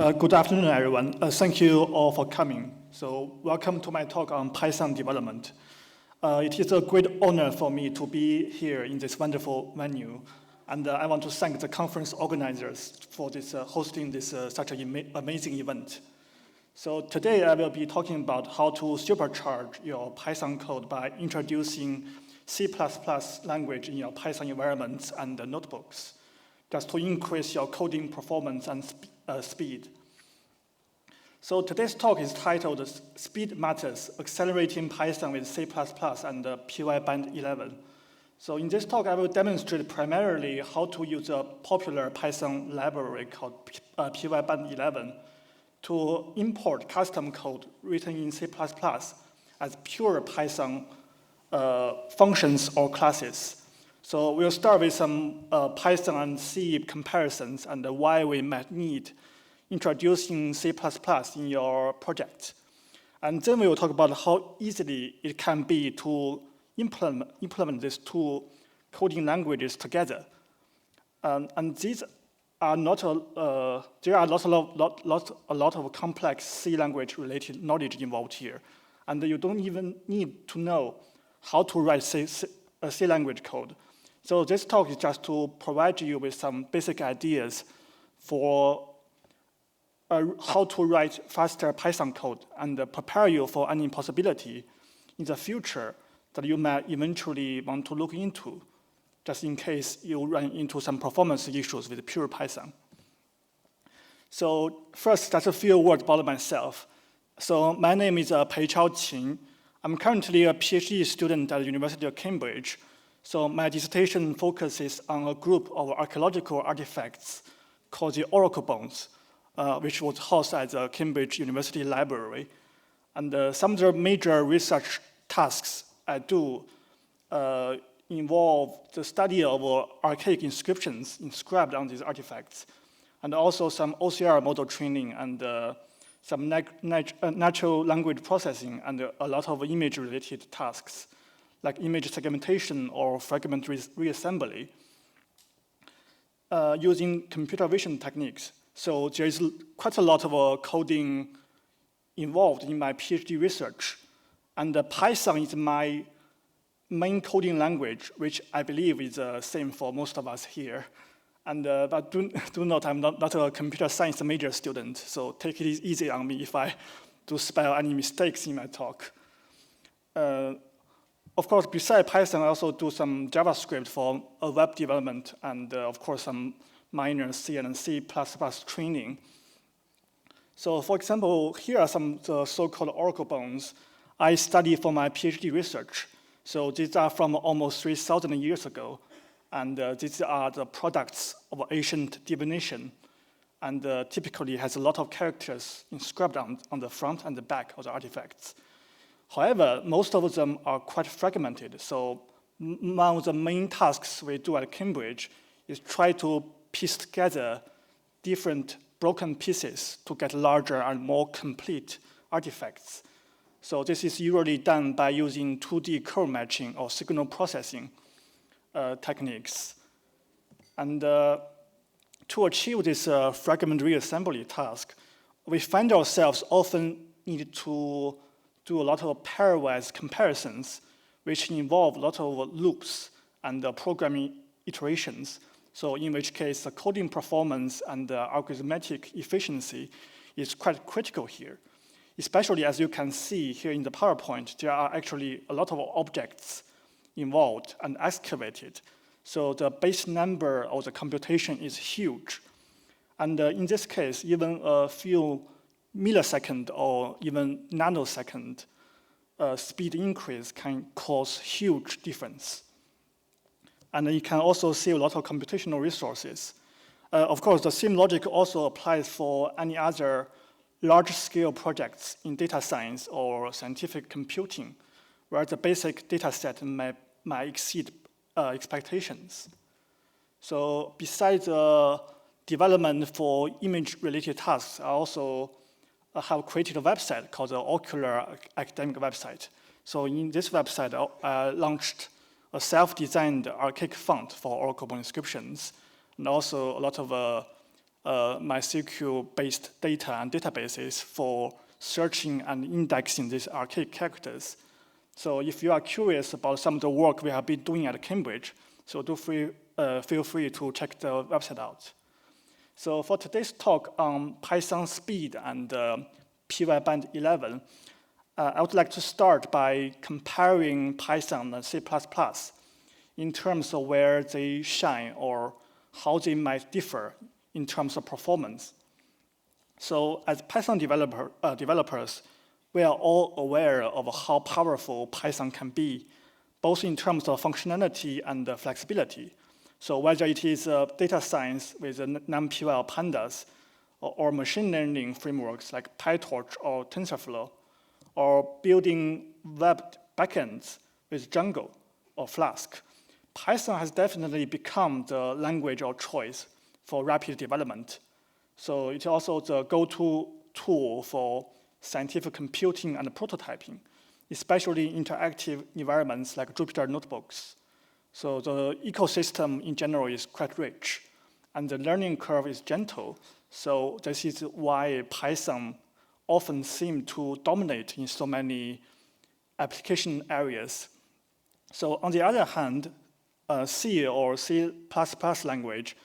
Good afternoon, everyone. Thank you all for coming. So welcome to my talk on Python development. It is a great honor for me to be here in this wonderful venue. And I want to thank the conference organizers for this, hosting this such an amazing event. So today I will be talking about how to supercharge your Python code by introducing C++ language in your Python environments and notebooks, just to increase your coding performance and speed. So today's talk is titled Speed Matters, Accelerating Python with C++ and Pybind11. So in this talk, I will demonstrate primarily how to use a popular Python library called Pybind11 to import custom code written in C++ as pure Python functions or classes. So we'll start with some Python and C comparisons and why we might need introducing C++ in your project. And then we will talk about how easily it can be to implement these two coding languages together. And these are not there are a lot of complex C language related knowledge involved here. And you don't even need to know how to write C language code. So this talk is just to provide you with some basic ideas for how to write faster Python code and prepare you for any possibility in the future that you might eventually want to look into, just in case you run into some performance issues with pure Python. So first, just a few words about myself. So my name is Peichao. I'm currently a PhD student at the University of Cambridge. So my dissertation focuses on a group of archaeological artifacts called the Oracle Bones, which was housed at the Cambridge University Library. And some of the major research tasks I do involve the study of archaic inscriptions inscribed on these artifacts, and also some OCR model training and some natural language processing and a lot of image-related tasks, like image segmentation or fragment reassembly, using computer vision techniques. So there is quite a lot of coding involved in my PhD research. And Python is my main coding language, which I believe is the same for most of us here. And but do note, I'm not a computer science major student, so take it easy on me if I do spell any mistakes in my talk. Of course, besides Python, I also do some JavaScript for web development and, of course, some minor C and C++ training. So, for example, here are some so-called Oracle bones I study for my PhD research. So these are from almost 3,000 years ago. And these are the products of ancient divination. And typically has a lot of characters inscribed on the front and the back of the artifacts. However, most of them are quite fragmented. So one of the main tasks we do at Cambridge is try to piece together different broken pieces to get larger and more complete artifacts. So this is usually done by using 2D curve matching or signal processing techniques. And to achieve this fragment reassembly task, we find ourselves often need to do a lot of pairwise comparisons, which involve a lot of loops and programming iterations. So in which case, the coding performance and the algorithmic efficiency is quite critical here. Especially as you can see here in the PowerPoint, there are actually a lot of objects involved and excavated. So the base number of the computation is huge. And in this case, even a few millisecond or even nanosecond speed increase can cause huge difference. And you can also save a lot of computational resources. Of course, the same logic also applies for any other large-scale projects in data science or scientific computing, where the basic data set might exceed expectations. So besides development for image-related tasks, I also have created a website called the Ocular Academic Website. So in this website, I launched a self-designed archaic font for Oracle inscriptions, and also a lot of MySQL-based data and databases for searching and indexing these archaic characters. So if you are curious about some of the work we have been doing at Cambridge, so feel free to check the website out. So for today's talk on Python speed and Pybind11, I would like to start by comparing Python and C++ in terms of where they shine or how they might differ in terms of performance. So as Python developers, we are all aware of how powerful Python can be, both in terms of functionality and flexibility. So whether it is data science with NumPy pandas, or machine learning frameworks like PyTorch or TensorFlow, or building web backends with Django or Flask, Python has definitely become the language of choice for rapid development. So it's also the go-to tool for scientific computing and prototyping, especially interactive environments like Jupyter Notebooks. So the ecosystem in general is quite rich, and the learning curve is gentle. So this is why Python often seems to dominate in so many application areas. So on the other hand, C or C++ language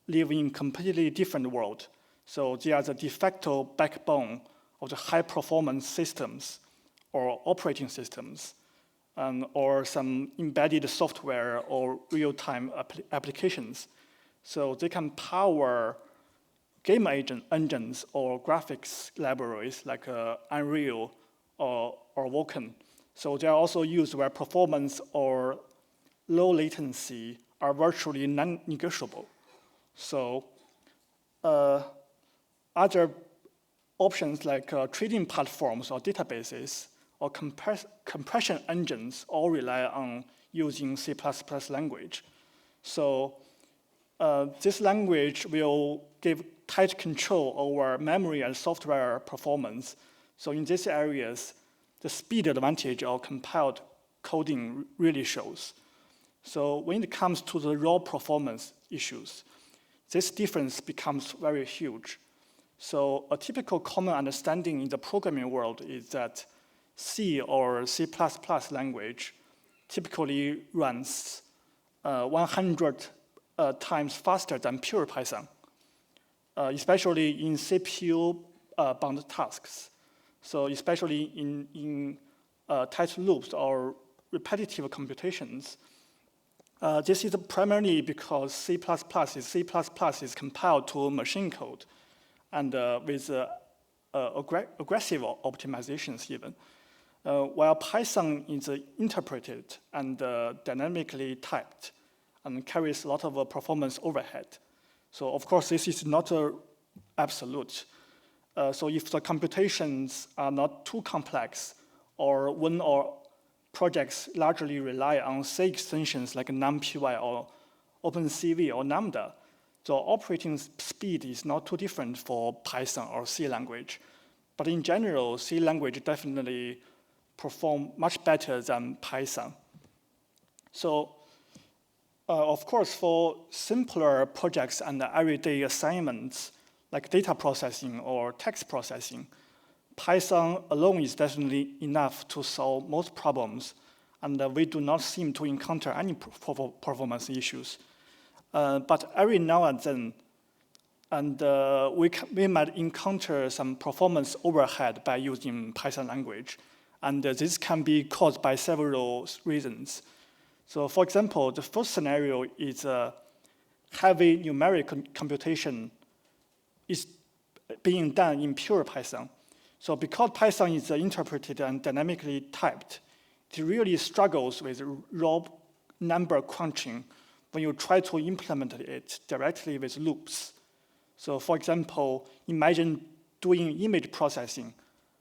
live in a completely different world. So they are the de facto backbone of the high-performance systems or operating systems, or some embedded software or real-time applications. So they can power game engines or graphics libraries like Unreal or Vulkan. So they are also used where performance or low latency are virtually non-negotiable. So other options like trading platforms or databases or compression engines all rely on using C++ language. So this language will give tight control over memory and software performance. So in these areas, the speed advantage of compiled coding really shows. So when it comes to the raw performance issues, this difference becomes very huge. So a typical common understanding in the programming world is that C or C++ language typically runs 100 times faster than pure Python, especially in CPU-bound tasks. So especially in tight loops or repetitive computations. This is primarily because C++ is compiled to machine code and with aggressive optimizations even, while Python is interpreted and dynamically typed and carries a lot of performance overhead. So of course, this is not absolute. So if the computations are not too complex, or when our projects largely rely on C extensions like NumPy or OpenCV or Lambda, the operating speed is not too different for Python or C language. But in general, C language definitely perform much better than Python. So of course, for simpler projects and everyday assignments, like data processing or text processing, Python alone is definitely enough to solve most problems, and we do not seem to encounter any performance issues. But every now and then, we might encounter some performance overhead by using Python language, and this can be caused by several reasons. So for example, the first scenario is heavy numeric computation is being done in pure Python. So because Python is interpreted and dynamically typed, it really struggles with raw number crunching when you try to implement it directly with loops. So for example, imagine doing image processing,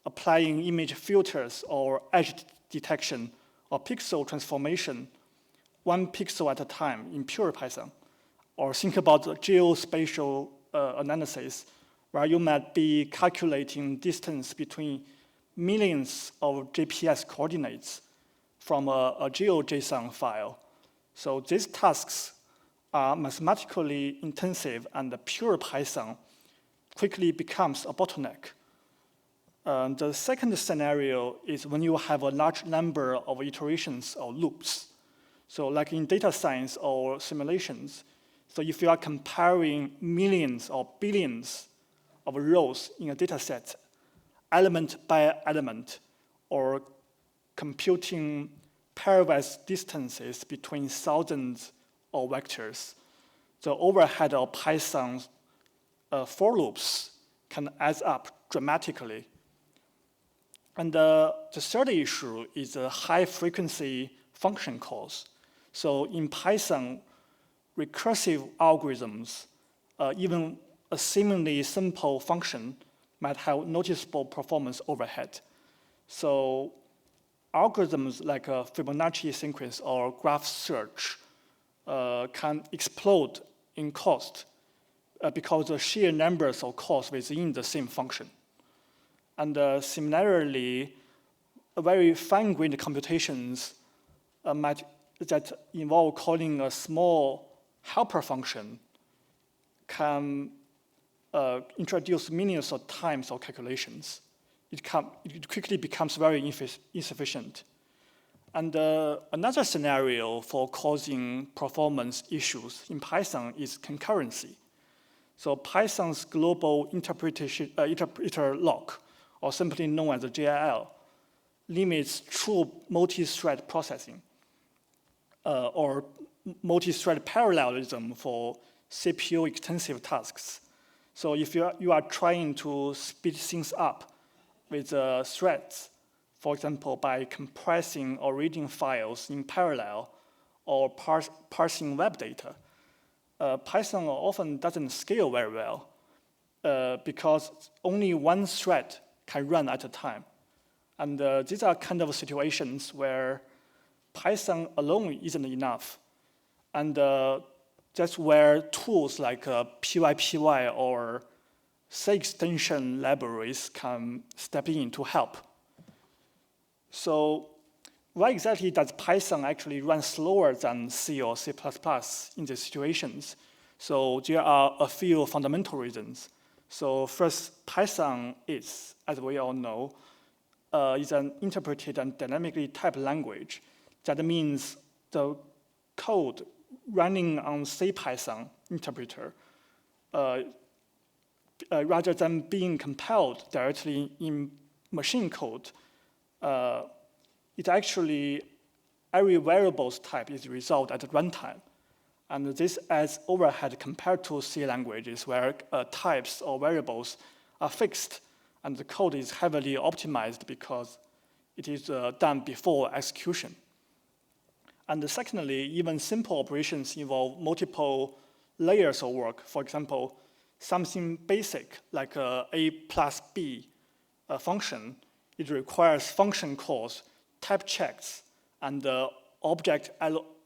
applying image filters or edge detection or pixel transformation, one pixel at a time in pure Python. Or think about geospatial analysis, where you might be calculating distance between millions of GPS coordinates from a GeoJSON file. So these tasks are mathematically intensive, and pure Python quickly becomes a bottleneck. The second scenario is when you have a large number of iterations or loops. So like in data science or simulations, so if you are comparing millions or billions of rows in a data set, element by element, or computing pairwise distances between thousands of vectors, the overhead of Python's for loops can add up dramatically. And the third issue is high-frequency function calls. So in Python, recursive algorithms, even a seemingly simple function might have noticeable performance overhead. So algorithms like a Fibonacci sequence or graph search can explode in cost because the sheer numbers of calls within the same function. And similarly, very fine-grained computations that involve calling a small helper function can introduce millions of times of calculations. It quickly becomes very insufficient. And another scenario for causing performance issues in Python is concurrency. So Python's global interpreter lock, or simply known as the GIL, limits true multi-thread processing or multi-thread parallelism for CPU-extensive tasks. So if you are trying to speed things up with threads, for example, by compressing or reading files in parallel or parsing web data, Python often doesn't scale very well because only one thread can run at a time. And these are kind of situations where Python alone isn't enough. And that's where tools like PyPy or C extension libraries can step in to help. So why exactly does Python actually run slower than C or C++ in these situations? So there are a few fundamental reasons. So first, Python is, as we all know, is an interpreted and dynamically typed language. That means the code running on CPython interpreter, rather than being compiled directly in machine code, it actually, every variable's type is resolved at runtime. And this adds overhead compared to C languages where types or variables are fixed and the code is heavily optimized because it is done before execution. And secondly, even simple operations involve multiple layers of work. For example, something basic like a plus b function, it requires function calls, type checks, and object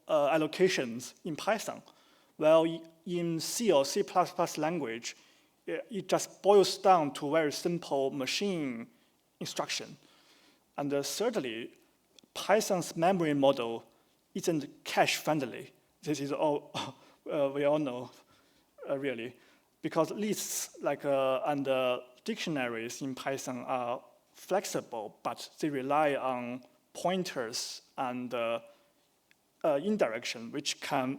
allocations in Python. Well, in C or C++ language, it just boils down to very simple machine instruction. And thirdly, Python's memory model isn't cache-friendly. This is all we all know, really, because lists and dictionaries in Python are flexible, but they rely on pointers and indirection, which can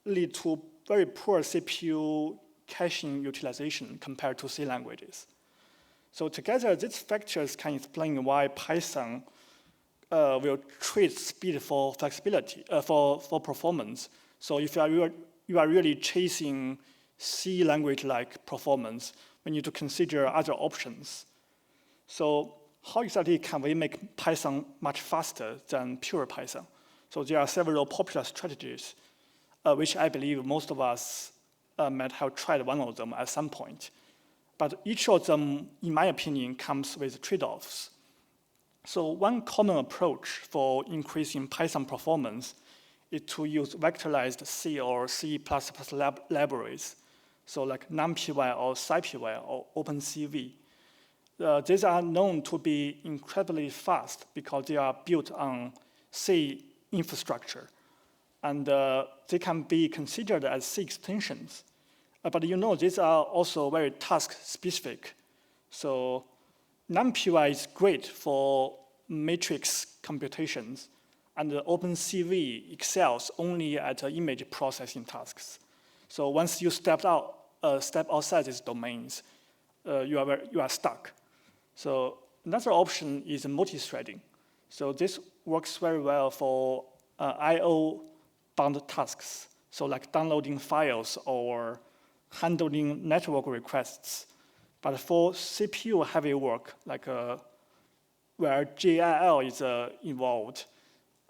lead to very poor CPU caching utilization compared to C languages. So together, these factors can explain why Python will trade speed for flexibility, for performance. So if you are really chasing C language-like performance, we need to consider other options. So how exactly can we make Python much faster than pure Python? So there are several popular strategies, which I believe most of us might have tried one of them at some point. But each of them, in my opinion, comes with trade-offs. So one common approach for increasing Python performance is to use vectorized C or C++ libraries, so like NumPy or SciPy or OpenCV. These are known to be incredibly fast because they are built on C infrastructure. And they can be considered as C extensions. But these are also very task-specific. So NumPy is great for matrix computations, and the OpenCV excels only at image processing tasks. So once you step outside these domains, you are stuck. So another option is multi-threading. So this works very well for I/O-bound tasks, so like downloading files or handling network requests. But for CPU-heavy work, like where GIL is involved,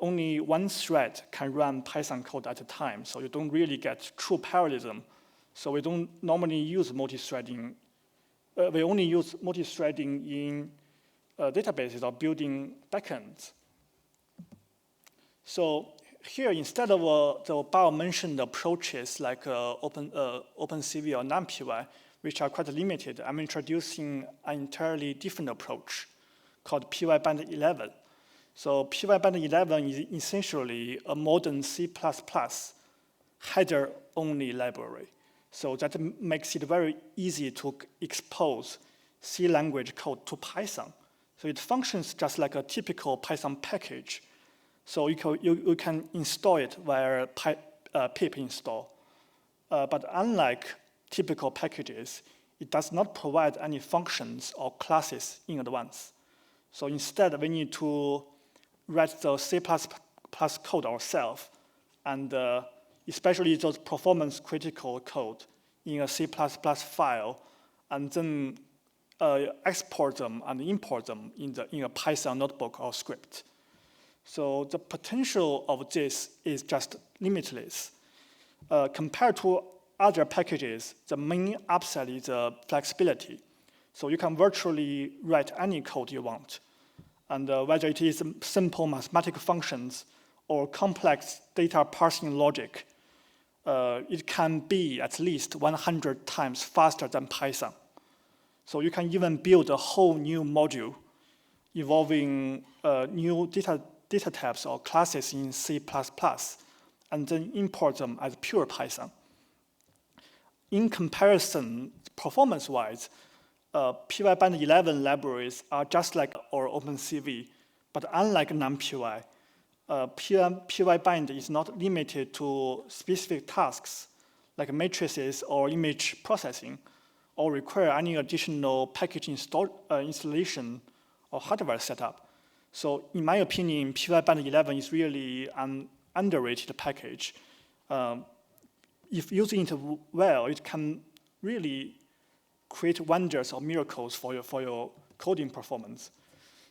only one thread can run Python code at a time, so you don't really get true parallelism. So we don't normally use multi-threading. We only use multi-threading in databases or building backends. So here, instead of the above-mentioned approaches like OpenCV or NumPy, which are quite limited, I'm introducing an entirely different approach called Pybind11. So Pybind11 is essentially a modern C++ header-only library. So that makes it very easy to expose C language code to Python. So it functions just like a typical Python package. So you can install it via pip install. But unlike typical packages, it does not provide any functions or classes in advance. So instead, we need to write the C++ code ourselves, and especially those performance-critical code in a C++ file, and then export them and import them in a Python notebook or script. So the potential of this is just limitless. Compared to other packages, the main upside is flexibility. So you can virtually write any code you want. And whether it is simple mathematical functions or complex data parsing logic, it can be at least 100 times faster than Python. So you can even build a whole new module involving new data types or classes in C++, and then import them as pure Python. In comparison, performance-wise, Pybind11 libraries are just like our OpenCV, but unlike NumPy, Pybind is not limited to specific tasks like matrices or image processing, or require any additional package installation or hardware setup. So in my opinion, Pybind11 is really an underrated package. If using it well, it can really create wonders or miracles for your coding performance.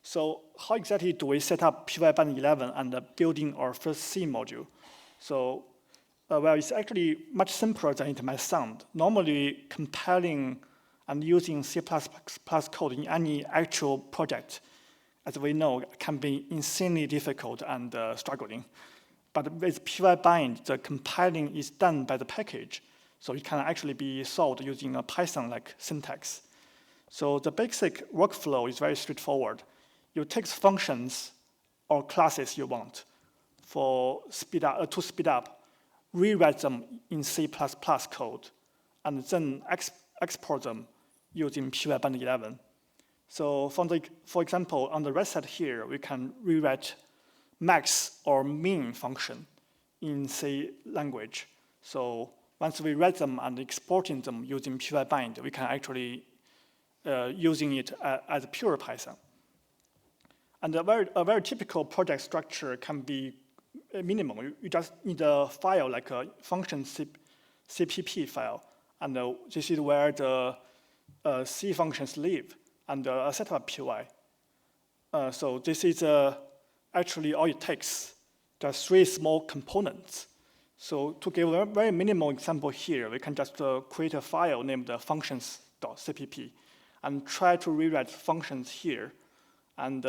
So how exactly do we set up Pybind11 and building our first C module? So well, it's actually much simpler than it might sound. Normally, compiling and using C++ code in any actual project, as we know, can be insanely difficult and struggling. But with Pybind, the compiling is done by the package, so it can actually be solved using a Python-like syntax. So the basic workflow is very straightforward. You take functions or classes you want to speed up, rewrite them in C++ code, and then export them using Pybind11. So for example, on the right side here, we can rewrite max or min function in C language. So once we write them and exporting them using Pybind, we can actually using it as pure Python. And a very typical project structure can be minimal. You just need a file like a function CPP file, and this is where the C functions live, and a setup PY. So this is actually all it takes. There are 3 small components. So to give a very minimal example here, we can just create a file named functions.cpp and try to rewrite functions here. And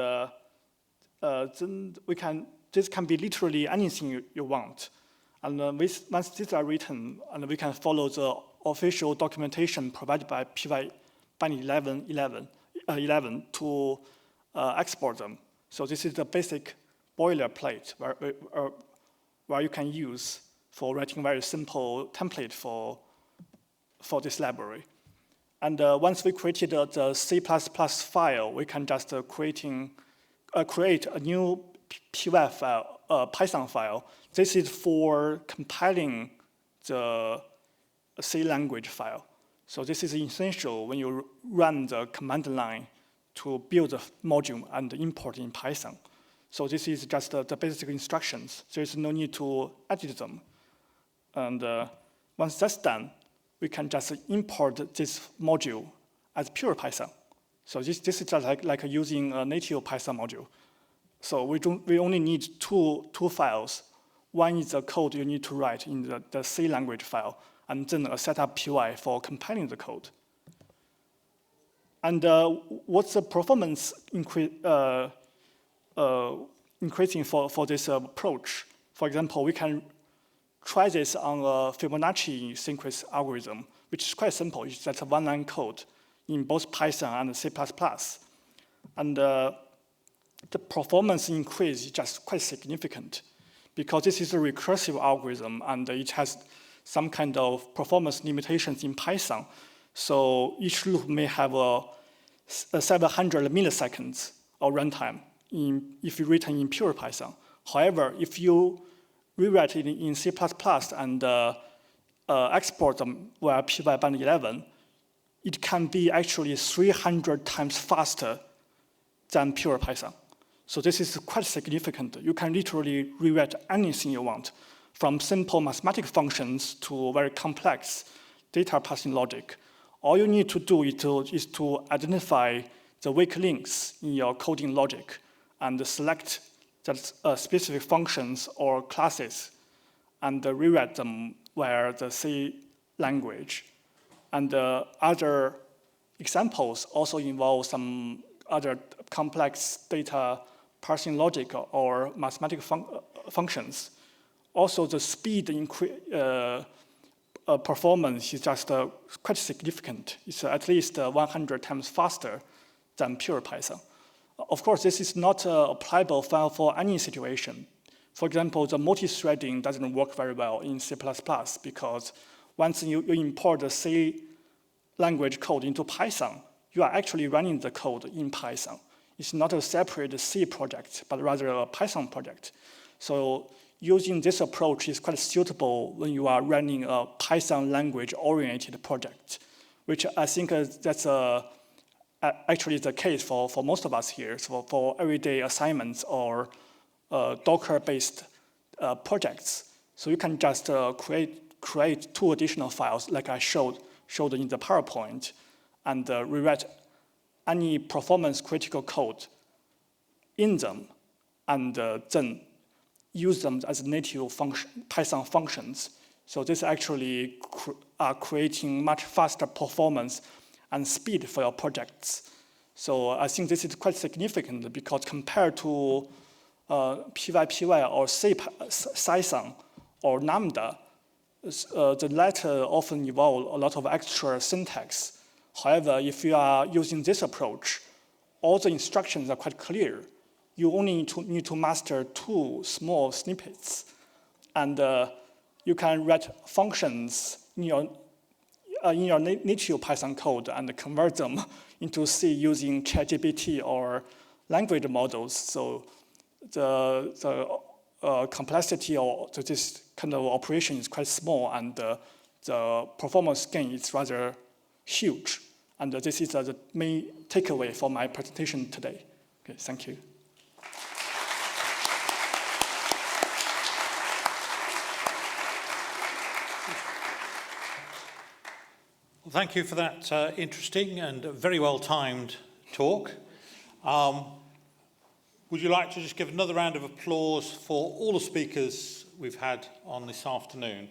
then this can be literally anything you want. And once these are written, and we can follow the official documentation provided by Pybind11 to export them. So this is the basic boilerplate where you can use for writing very simple template for for this library. And once we created the C++ file, we can just create a new Py file, Python file. This is for compiling the C language file. So this is essential when you run the command line to build a module and import in Python. So this is just the basic instructions. There's no need to edit them. And once that's done, we can just import this module as pure Python. So this is just like using a native Python module. So we only need two files. One is the code you need to write in the C language file, and then a setup Py for compiling the code. And what's the performance increasing for this approach? For example, we can try this on a Fibonacci sequence algorithm, which is quite simple. It's just a one-line code in both Python and C++. And the performance increase is just quite significant because this is a recursive algorithm and it has some kind of performance limitations in Python. So each loop may have a 700 milliseconds of runtime if you written in pure Python. However, if you rewrite it in C++ and export them via Pybind11, it can be actually 300 times faster than pure Python. So this is quite significant. You can literally rewrite anything you want, from simple mathematical functions to very complex data parsing logic. All you need to do is to identify the weak links in your coding logic and select the specific functions or classes and rewrite them via the C language. And other examples also involve some other complex data parsing logic or mathematical functions. Also, the speed performance is just quite significant. It's at least 100 times faster than pure Python. Of course, this is not applicable for any situation. For example, the multi-threading doesn't work very well in C++ because once you import the C language code into Python, you are actually running the code in Python. It's not a separate C project, but rather a Python project. So using this approach is quite suitable when you are running a Python language-oriented project, which I think that's actually the case for most of us here. So for everyday assignments or Docker-based projects, so you can just create two additional files like I showed in the PowerPoint and rewrite any performance-critical code in them and then use them as native Python functions. So this actually are creating much faster performance and speed for your projects. So I think this is quite significant because compared to PyPy or Python or Lambda, the latter often involve a lot of extra syntax. However, if you are using this approach, all the instructions are quite clear. You only need to master two small snippets. And you can write functions in your native Python code and convert them into C using ChatGPT or language models. So the complexity of this kind of operation is quite small, and the performance gain is rather huge. And this is the main takeaway for my presentation today. Okay, thank you. Well, thank you for that interesting and very well-timed talk. Would you like to just give another round of applause for all the speakers we've had on this afternoon?